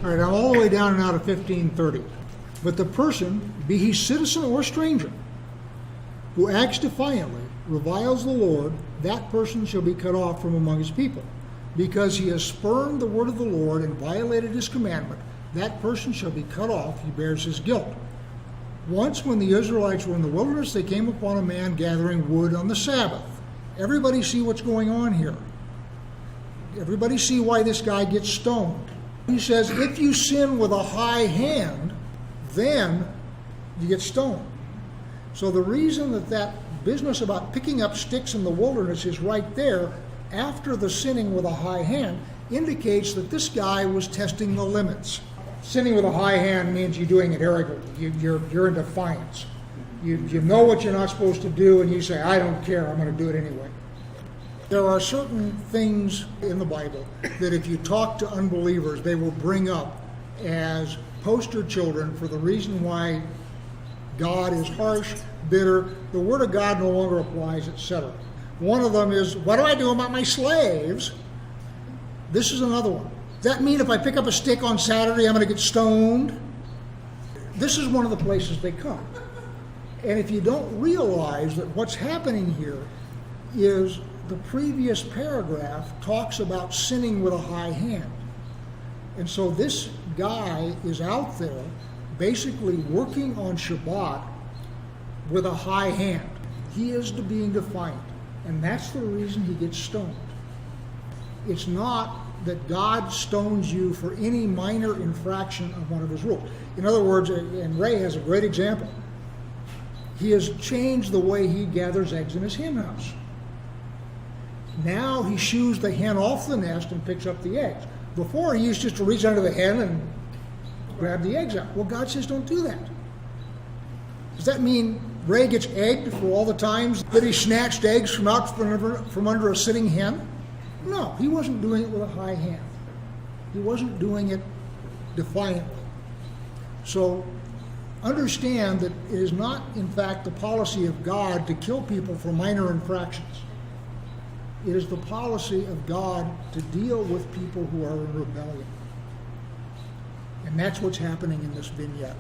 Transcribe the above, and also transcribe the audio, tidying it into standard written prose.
All right, I'm all the way down now to 15:30. But the person, be he citizen or stranger, who acts defiantly, reviles the Lord, that person shall be cut off from among his people. Because he has spurned the word of the Lord and violated his commandment, that person shall be cut off, he bears his guilt. Once when the Israelites were in the wilderness, they came upon a man gathering wood on the Sabbath. Everybody see what's going on here. Everybody see why this guy gets stoned. He says, if you sin with a high hand, then you get stoned. So the reason that business about picking up sticks in the wilderness is right there after the sinning with a high hand indicates that this guy was testing the limits. Sinning with a high hand means you're doing it arrogantly. You're in defiance. You know what you're not supposed to do, and you say, I don't care, I'm going to do it anyway. There are certain things in the Bible that if you talk to unbelievers, they will bring up as poster children for the reason why God is harsh, bitter, the Word of God no longer applies, etc. One of them is, what do I do about my slaves? This is another one. Does that mean if I pick up a stick on Saturday, I'm going to get stoned? This is one of the places they come. And if you don't realize that what's happening here is the previous paragraph talks about sinning with a high hand. And so this guy is out there basically working on Shabbat with a high hand. He is being defiant. And that's the reason he gets stoned. It's not that God stones you for any minor infraction of one of his rules. In other words, and Ray has a great example. He has changed the way he gathers eggs in his hen house. Now he shoos the hen off the nest and picks up the eggs. Before, he used just to reach under the hen and grab the eggs out. Well, God says don't do that. Does that mean Ray gets egged for all the times that he snatched eggs from under a sitting hen? No, he wasn't doing it with a high hand. He wasn't doing it defiantly. So understand that it is not, in fact, the policy of God to kill people for minor infractions. It is the policy of God to deal with people who are in rebellion. And that's what's happening in this vignette.